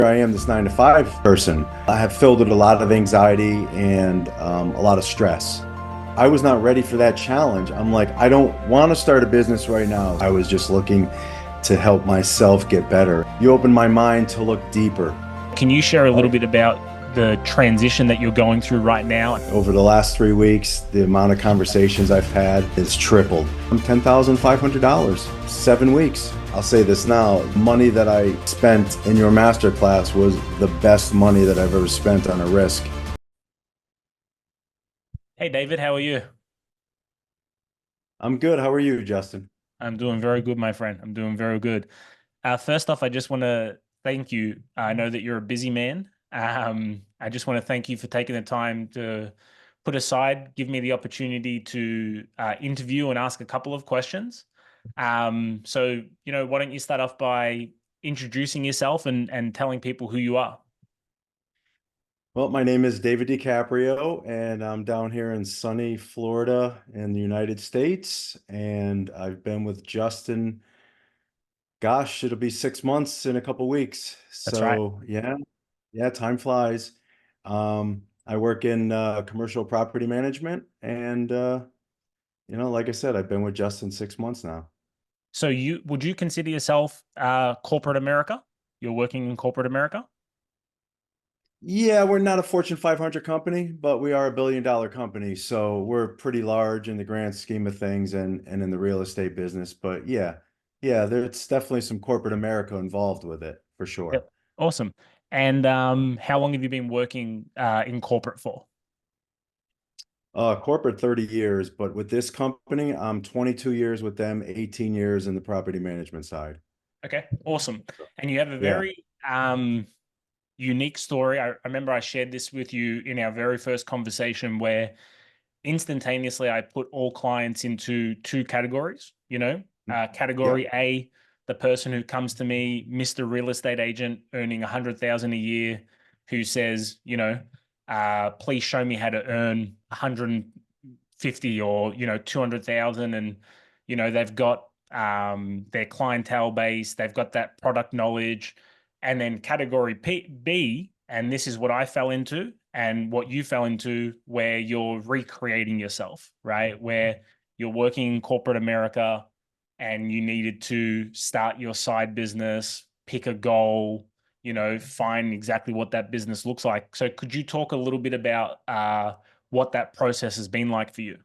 I am this 9 to 5 person. I have filled with a lot of anxiety and a lot of stress. I was not ready for that challenge. I'm like, I don't want to start a business right now. I was just looking to help myself get better. You opened my mind to look deeper. Can you share a little bit about the transition that you're going through right now? Over the last 3 weeks, the amount of conversations I've had has tripled. I'm $10,500, 7 weeks. I'll say this now, money that I spent in your masterclass was the best money that I've ever spent on a risk. Hey, David, how are you? I'm good. How are you, Justin? I'm doing very good, my friend. I'm doing very good. First off, I just want to thank you. I know that you're a busy man. I just want to thank you for taking the time to put aside, give me the opportunity to interview and ask a couple of questions. Why don't you start off by introducing yourself and telling people who you are? Well, my name is David DiCaprio, and I'm down here in sunny Florida in the United States. And I've been with Justin, gosh, it'll be 6 months in a couple weeks. That's right. So yeah, time flies. I work in commercial property management, and like I said, I've been with Justin 6 months now. So would you consider yourself corporate America? You're working in corporate America? Yeah, we're not a Fortune 500 company, but we are a $1 billion company. So we're pretty large in the grand scheme of things and in the real estate business. But yeah, there's definitely some corporate America involved with it for sure. Yep. Awesome. And how long have you been working in corporate for? Corporate 30 years, but with this company, I'm 22 years with them, 18 years in the property management side. Okay, awesome. And you have a Yeah. very unique story. I remember I shared this with you in our very first conversation where instantaneously I put all clients into two categories, Yep. category A, the person who comes to me, Mr. Real Estate Agent earning 100,000 a year, who says, please show me how to earn 150 or, 200,000. And, they've got their clientele base, they've got that product knowledge. And then category B, and this is what I fell into and what you fell into, where you're recreating yourself, right? Where you're working in corporate America and you needed to start your side business, pick a goal, find exactly what that business looks like. So could you talk a little bit about what that process has been like for you?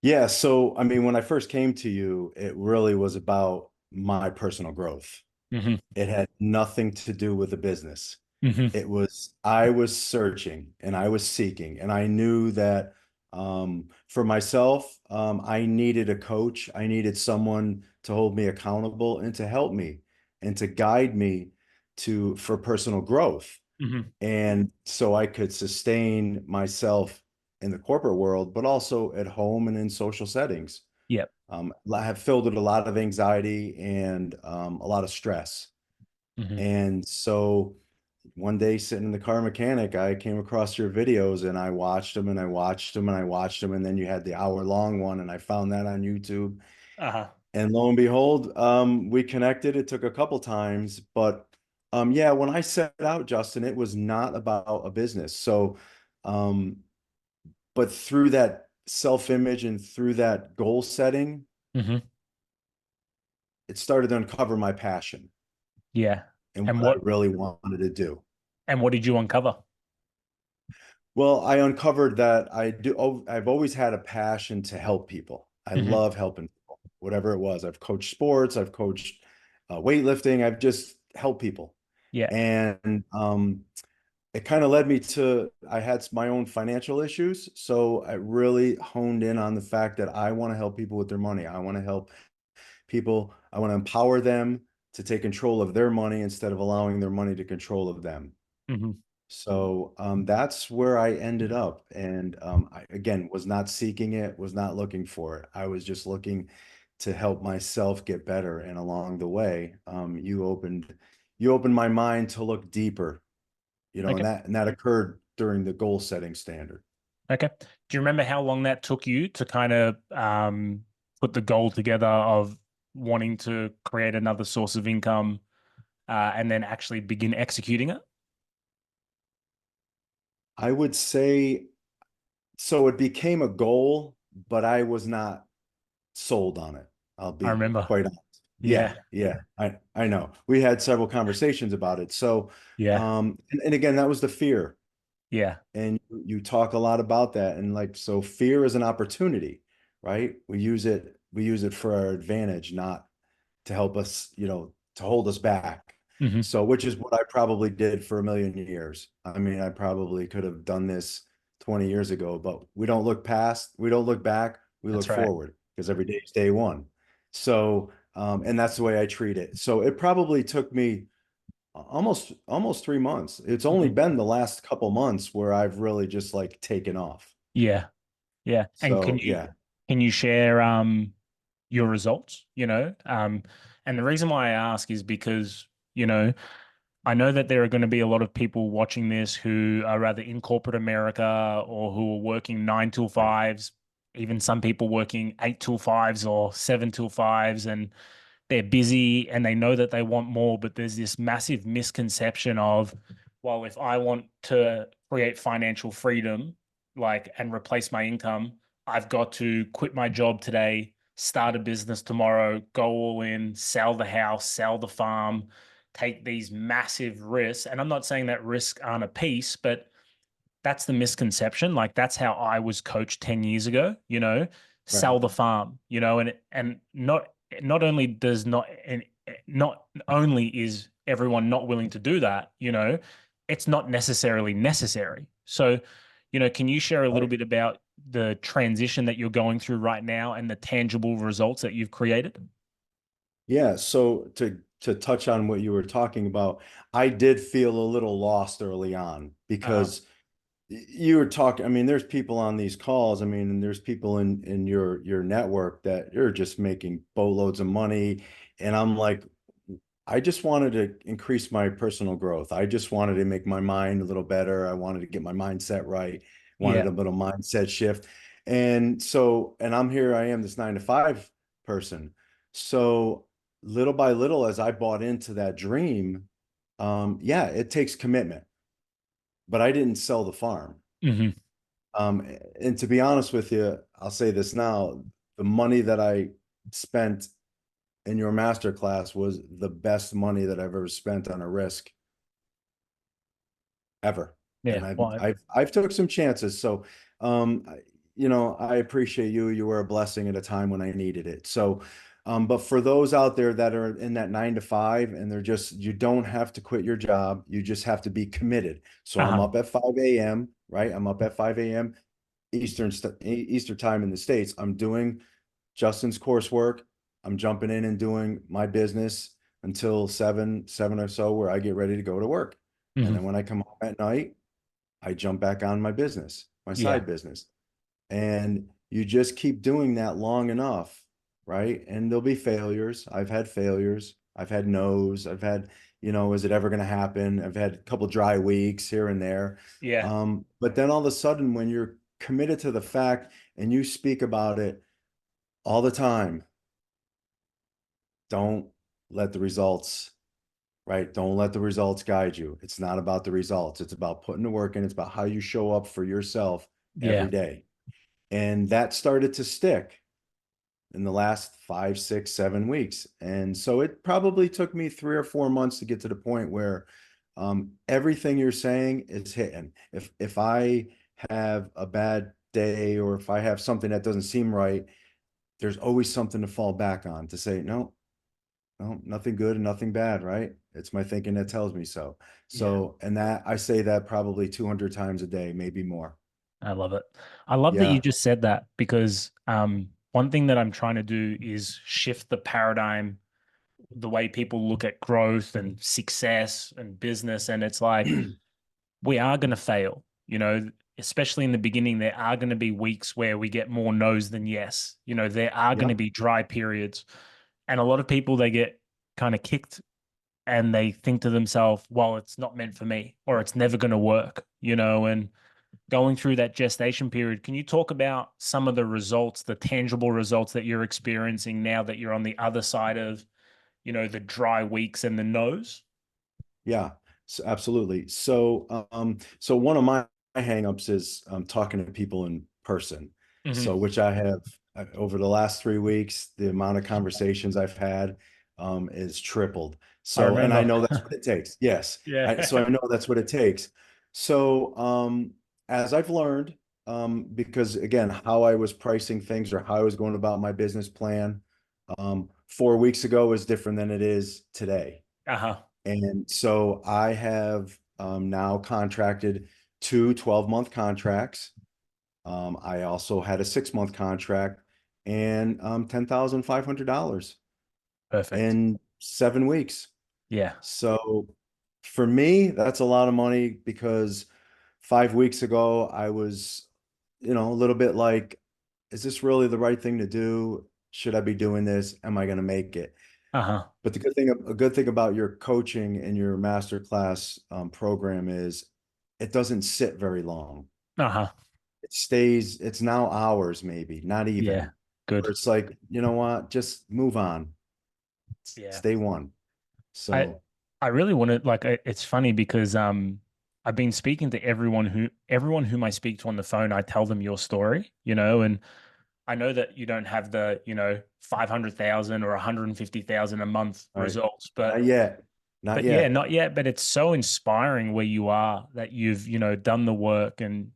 Yeah. So, I mean, when I first came to you, it really was about my personal growth. Hmm. It had nothing to do with the business. Hmm. I was searching and I was seeking, and I knew that for myself, I needed a coach. I needed someone to hold me accountable and to help me and to guide me for personal growth. Hmm. And so I could sustain myself in the corporate world, but also at home and in social settings. Yep. I have filled with a lot of anxiety and a lot of stress. Hmm. And so one day sitting in the car mechanic, I came across your videos and I watched them and I watched them and I watched them. And then you had the hour-long one and I found that on YouTube. Uh-huh. And lo and behold, we connected. It took a couple times, but yeah, when I set out, Justin, it was not about a business. So, um, but through that self-image and through that goal setting, Hmm. it started to uncover my passion Yeah. and And what I what really wanted to do. and what did you uncover? Well, I uncovered that I've always had a passion to help people. I Hmm. love helping people, whatever it was. I've coached sports, I've coached weightlifting, I've just helped people. Yeah. And it kind of led me to, I had my own financial issues. So I really honed in on the fact that I want to help people with their money. I want to help people, I want to empower them to take control of their money instead of allowing their money to control of them. Hmm. So that's where I ended up. And I, again, was not seeking it, was not looking for it. I was just looking to help myself get better. And along the way, you opened my mind to look deeper, and Okay. that occurred during the goal setting standard. Okay. Do you remember how long that took you to kind of put the goal together of wanting to create another source of income? and then actually begin executing it? I would say so. It became a goal, but I was not sold on it. I'll I be remember. quite honest. Yeah. Yeah, yeah. I know. We had several conversations about it. So, Yeah. and again, that was the fear. Yeah. And you talk a lot about that. And like, so fear is an opportunity, right? We use it for our advantage, not to help us, to hold us back. Hmm. So, which is what I probably did for a million years. I mean, I probably could have done this 20 years ago, but we don't look back, we look That's right. forward because every day is day one. So, and that's the way I treat it. So it probably took me almost 3 months. It's only Mhm. been the last couple months where I've really just like taken off. Yeah. Yeah. And So yeah, can you share your results, and the reason why I ask is because, I know that there are going to be a lot of people watching this who are rather in corporate America or who are working 9 till 5s, even some people working 8 till 5s or 7 till 5s, and they're busy and they know that they want more, but there's this massive misconception of, well, if I want to create financial freedom, like, and replace my income, I've got to quit my job today, start a business tomorrow, go all in, sell the house, sell the farm, take these massive risks. And I'm not saying that risks aren't a piece, but that's the misconception. Like that's how I was coached 10 years ago, right. sell the farm, and not only does not and not only is everyone not willing to do that, it's not necessarily necessary. So, can you share a little Right. bit about the transition that you're going through right now and the tangible results that you've created? Yeah, so to touch on what you were talking about, I did feel a little lost early on Uh-huh. because you were talking, I mean, there's people on these calls, I mean, and there's people in your network that you're just making boatloads of money. And I'm like, I just wanted to increase my personal growth. I just wanted to make my mind a little better. I wanted to get my mindset right, wanted Yeah. a little mindset shift. And so, and I'm here, I am this 9 to 5 person. So little by little, as I bought into that dream, yeah, it takes commitment, but I didn't sell the farm. Hmm. Um, and to be honest with you, I'll say this now, the money that I spent in your master class was the best money that I've ever spent on a risk ever. Yeah. And Well, I've took some chances. So, I appreciate you. You were a blessing at a time when I needed it. So, but for those out there that are in that 9 to 5 and you don't have to quit your job. You just have to be committed. So I'm uh-huh. up at 5 a.m., right? I'm up at 5 a.m. Eastern time in the States. I'm doing Justin's coursework. I'm jumping in and doing my business until seven or so, where I get ready to go to work. And Hmm. then when I come home at night, I jump back on my business, my Yeah. side business. And you just keep doing that long enough, right? And there'll be failures. I've had failures. I've had no's. I've had, is it ever going to happen? I've had a couple dry weeks here and there. Yeah. But then all of a sudden, when you're committed to the fact and you speak about it all the time, don't let the results, right? Don't let the results guide you. It's not about the results. It's about putting the work in. It's about how you show up for yourself Yeah. every day. And that started to stick in the last 5, 6, 7 weeks. And so it probably took me 3 or 4 months to get to the point where everything you're saying is hitting. If I have a bad day or if I have something that doesn't seem right, there's always something to fall back on to say, no, no, nothing good and nothing bad, right? It's my thinking that tells me so. Yeah. So, and that I say that probably 200 times a day, maybe more. I love it. I love that you Yeah. just said that because one thing that I'm trying to do is shift the paradigm, the way people look at growth and success and business. And it's like, we are going to fail, especially in the beginning. There are going to be weeks where we get more no's than yes. There are going to Yep. be dry periods. And a lot of people, they get kind of kicked and they think to themselves, well, it's not meant for me or it's never going to work, and going through that gestation period, can you talk about some of the results, the tangible results that you're experiencing now that you're on the other side of, the dry weeks and the no's? Yeah, so absolutely. So one of my hangups is talking to people in person. Hmm. So which I have over the last 3 weeks, the amount of conversations I've had is tripled. I So, and I remember. know that's what it takes. Yes. So Yeah. I know that's what it takes. So as I've learned, because again, how I was pricing things or how I was going about my business plan 4 weeks ago is different than it is today. Uh-huh. And so I have now contracted two 12-month contracts. I also had a 6-month contract and $10,500 Perfect. in 7 weeks. Yeah. So for me, that's a lot of money because 5 weeks ago I was, a little bit like, is this really the right thing to do? Should I be doing this? Am I going to make it? Uh-huh. But a good thing about your coaching and your master class program is it doesn't sit very long. Uh-huh. It's now hours, maybe, not Yeah. even, where Good. it's like, you know what, just move on. Yeah. Stay one. I So I really wanted like it's funny because I've been speaking to everyone whom I speak to on the phone, I tell them your story, and I know that you don't have the, 500,000 or 150,000 a month all right, results, not but yet. Not yeah, yet. not yet, but it's so inspiring where you are that you've, done the work and,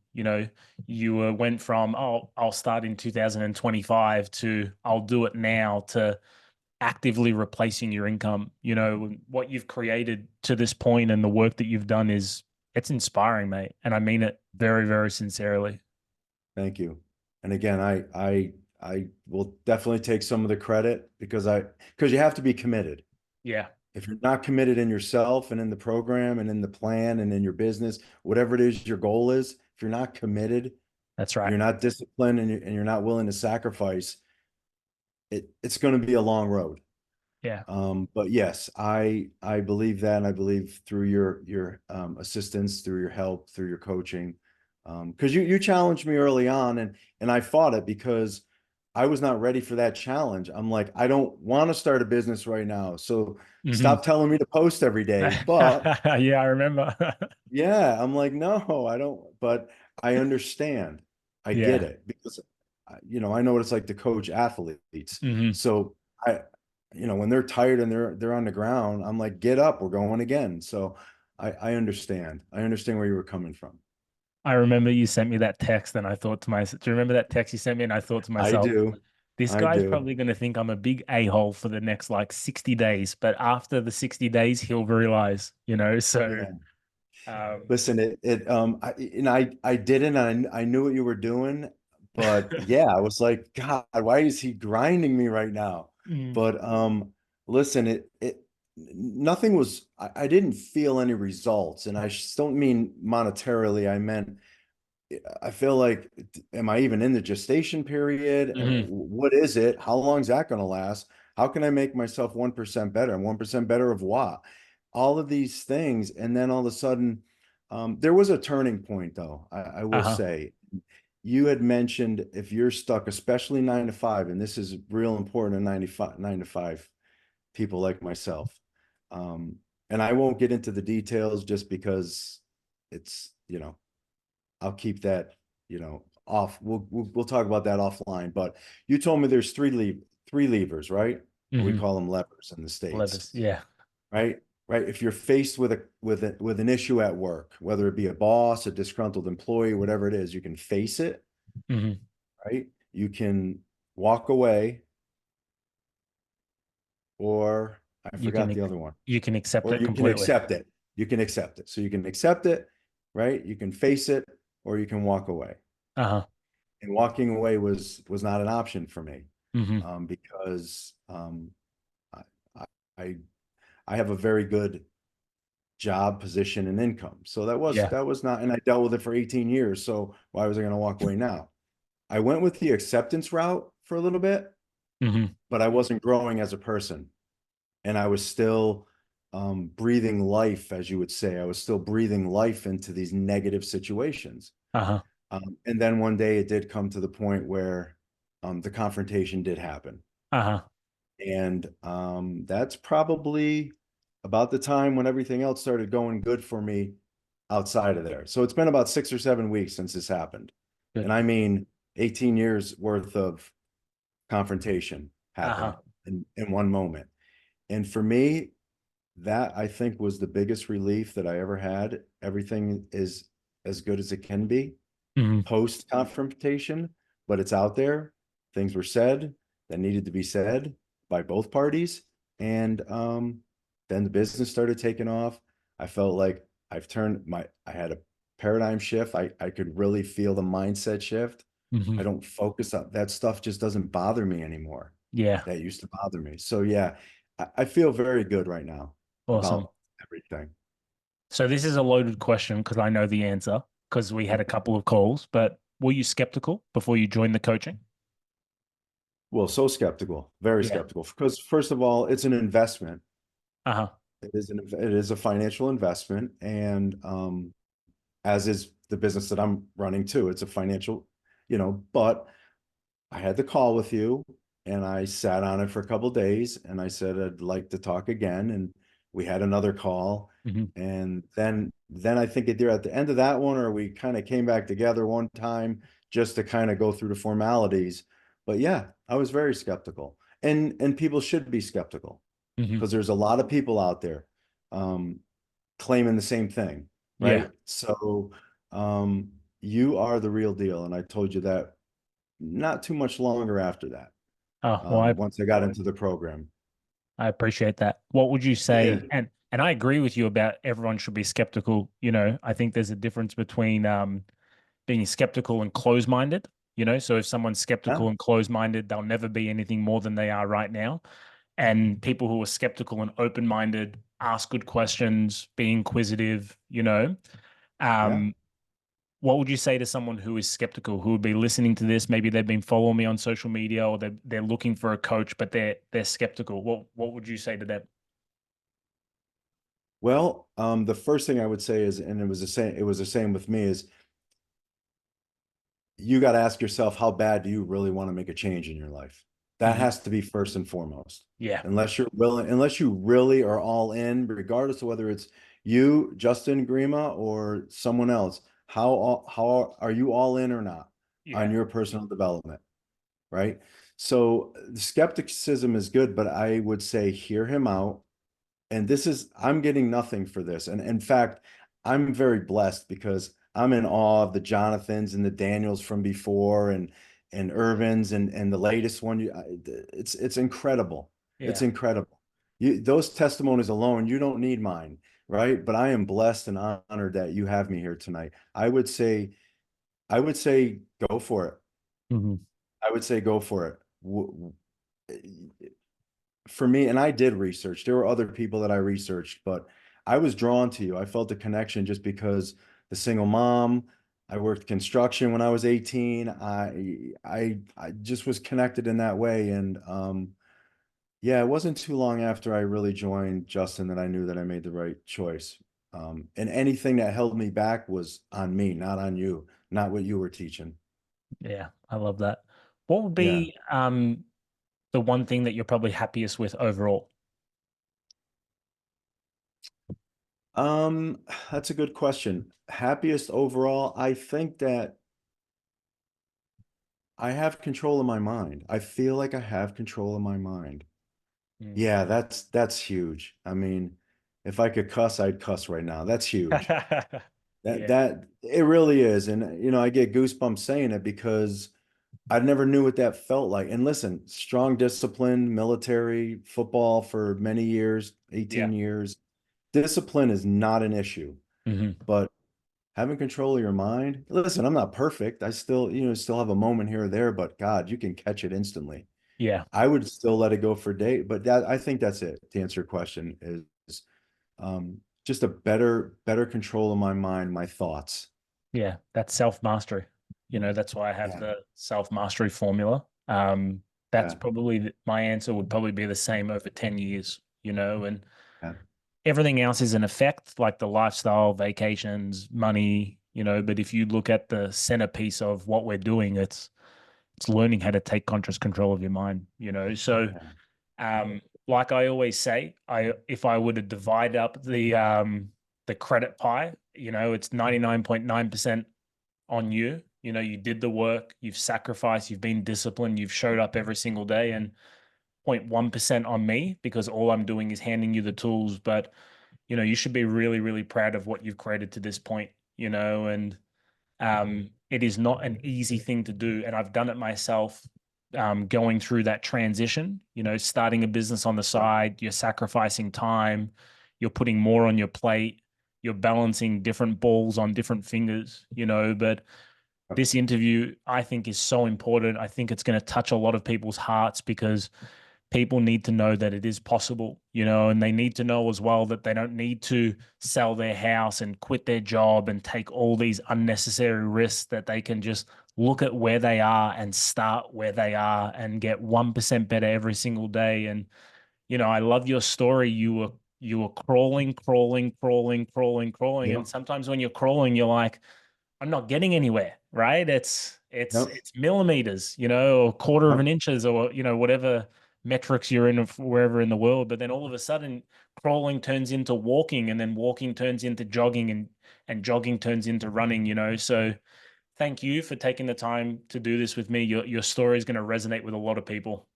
you went from, oh, I'll start in 2025 to I'll do it now to actively replacing your income. What you've created to this point and the work that you've done it's inspiring, mate. And I mean it very, very sincerely. Thank you. And again, I will definitely take some of the credit because you have to be committed. Yeah, If you're not committed in yourself and in the program and in the plan and in your business, whatever it is your goal is, if you're not committed, that's right. you're not disciplined and you're not willing to sacrifice, it's going to be a long road. Yeah. But yes, I believe that, and I believe through your assistance, through your help, through your coaching, because you challenged me early on, and I fought it because I was not ready for that challenge. I'm like, I don't want to start a business right now, so Hmm. stop telling me to post every day. But Yeah, I remember. yeah, I'm like, no, I don't, but I understand. I get Yeah. it because I know what it's like to coach athletes. Hmm. So I, when they're tired and they're on the ground, I'm like, get up, we're going again. So I understand. I understand where you were coming from. I remember you sent me that text and I thought to myself, do you remember that text you sent me? And I thought to I myself, do. this I guy's do. probably going to think I'm a big a-hole for the next like 60 days. But after the 60 days, he'll realize, so Yeah. um, Listen, I didn't, and I knew what you were doing, but yeah, I was like, God, why is he grinding me right now? mm, But listen, nothing was, I didn't feel any results, and I just don't mean monetarily. I meant I feel like, am I even in the gestation period? And mhm, what is it? How long is that going to last? How can I make myself 1% better? And 1% better of what? All of these things. And then all of a sudden, there was a turning point, though. I will uh-huh, say, you had mentioned if you're stuck, especially 9 to 5, and this is real important in 95, 9 to 5 people like myself. Um, and I won't get into the details just because it's, I'll keep that, off. We'll talk about that offline. But you told me there's three levers, right? Or we mhm. call them levers in the States, Levers. Yeah. right? Right. If you're faced with an issue at work, whether it be a boss, a disgruntled employee, whatever it is, you can face it, Hmm. right? You can walk away, or I You can forgot the other one, you can accept or it you can completely. accept it. You can accept it. So you can accept it, right? You can face it, or you can walk away. Uh-huh. And walking away was not an option for me, Hmm. because I, I I have a very good job position and income, so Yeah. that was not, and I dealt with it for 18 years. So why was I going to walk away now? I went with the acceptance route for a little bit, Hmm. but I wasn't growing as a person, and I was still breathing life, as you would say. I was still breathing life into these negative situations. Uh-huh. And then one day it did come to the point where the confrontation did happen. Uh-huh. And that's probably about the time when everything else started going good for me outside of there. So it's been about 6 or 7 weeks since this happened. Good. And I mean, 18 years worth of confrontation Uh-huh. happened in one moment. And for me, that I think was the biggest relief that I ever had. Everything is as good as it can be Hmm. post confrontation, but it's out there. Things were said that needed to be said by both parties. And then the business started taking off. I felt like I had a paradigm shift. I could really feel the mindset shift. Hmm. I don't focus on that stuff, just doesn't bother me anymore. Yeah. That used to bother me. So yeah, I feel very good right now Awesome. about everything. So this is a loaded question because I know the answer because we had a couple of calls, but were you skeptical before you joined the coaching? Well, so skeptical, very Yeah. skeptical. Because first of all, it's an investment. Uh-huh. It is a financial investment, and as is the business that I'm running too. It's a financial, but I had the call with you and I sat on it for a couple of days and I said I'd like to talk again. And we had another call. Hmm. And then I think either at the end of that one or we kind of came back together one time just to kind of go through the formalities. But yeah, I was very skeptical. And people should be skeptical Hmm. because there's a lot of people out there um, claiming the same thing, Yeah. right? So um, you are the real deal. And I told you that not too much longer after that, Oh, well, once I got into the program. I appreciate that. What would you Yeah. say? And I agree with you about everyone should be skeptical. I think there's a difference between being skeptical and closed-minded. So if someone's Yeah. skeptical and closed-minded, they'll never be anything more than they are right now. And people who are skeptical and open-minded ask good questions, be inquisitive. Yeah. Um, what would you say to someone who is skeptical, who would be listening to this? Maybe they've been following me on social media, or they're looking for a coach, but they're skeptical. What would you say to them? Well, the first thing I would say is, and it was the same with me, is you got to ask yourself, how bad do you really want to make a change in your life? That Hmm. has to be first and foremost. Yeah. Unless you really are all in, regardless of whether it's you, Justin Grima, or someone else, how are you all in or not Yeah. on your personal development? Right? So skepticism is good, but I would say hear him out. And I'm getting nothing for this. And in fact, I'm very blessed because I'm in awe of the Jonathans and the Daniels from before and Irvins and the latest one. It's incredible. It's Yeah. incredible. Those testimonies alone, you don't need mine, right? But I am blessed and honored that you have me here tonight. I would say go for it. Hmm. I would say go for it. For me, and I did research. There were other people that I researched, but I was drawn to you. I felt a connection just because the single mom, I worked construction when I was 18. I just was connected in that way. And yeah, it wasn't too long after I really joined Justin that I knew that I made the right choice. And anything that held me back was on me, not on you, not what you were teaching. Yeah. I love that. What would Yeah. be the one thing that you're probably happiest with overall? Um, that's a good question. Happiest overall, I think that I have control of my mind. I feel like I have control of my mind. Mm. Yeah, that's huge. I mean, if I could cuss, I'd cuss right now. That's huge. Yeah. That it really is. And I get goosebumps saying it because I never knew what that felt like. And listen, strong discipline, military, football for many years, Yeah. 18 years. Discipline is not an issue, Hmm. but having control of your mind. Listen, I'm not perfect. I still have a moment here or there, but God, you can catch it instantly. Yeah. I would still let it go for a day, but I think that's it to answer your question is just a better control of my mind, my thoughts. Yeah. That's self-mastery. That's why I have Yeah, the self-mastery formula. That's yeah, probably my answer would probably be the same over 10 years, and yeah, everything else is an effect, like the lifestyle, vacations, money, but if you look at the centerpiece of what we're doing, it's learning how to take conscious control of your mind. So yeah. um like I always say, if I were to divide up the credit pie, it's 99.9% on you. You did the work, you've sacrificed, you've been disciplined, you've showed up every single day, and 0.1% on me because all I'm doing is handing you the tools. But you should be really, really proud of what you've created to this point, and it is not an easy thing to do. And I've done it myself, going through that transition, starting a business on the side, you're sacrificing time, you're putting more on your plate, you're balancing different balls on different fingers, but this interview, I think, is so important. I think it's going to touch a lot of people's hearts because people need to know that it is possible, and they need to know as well that they don't need to sell their house and quit their job and take all these unnecessary risks, that they can just look at where they are and start where they are and get 1% better every single day. And, I love your story. You were crawling, crawling, crawling, crawling, crawling. Yep. And sometimes when you're crawling, you're like, I'm not getting anywhere, right? It's it's Yep. it's millimeters, or quarter of Yep. an inches, or whatever metrics you're in wherever in the world. But then all of a sudden, crawling turns into walking, and then walking turns into jogging, and jogging turns into running. So thank you for taking the time to do this with me. Your story is going to resonate with a lot of people.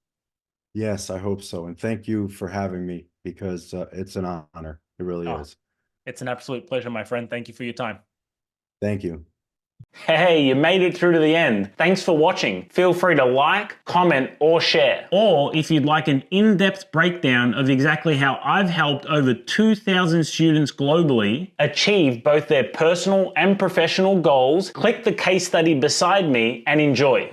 Yes, I hope so. And thank you for having me because it's an honor. It really Oh, is. it's an absolute pleasure, my friend. Thank you for your time. Thank you. Hey, you made it through to the end. Thanks for watching. Feel free to like, comment, or share. Or if you'd like an in-depth breakdown of exactly how I've helped over 2,000 students globally achieve both their personal and professional goals, click the case study beside me and enjoy.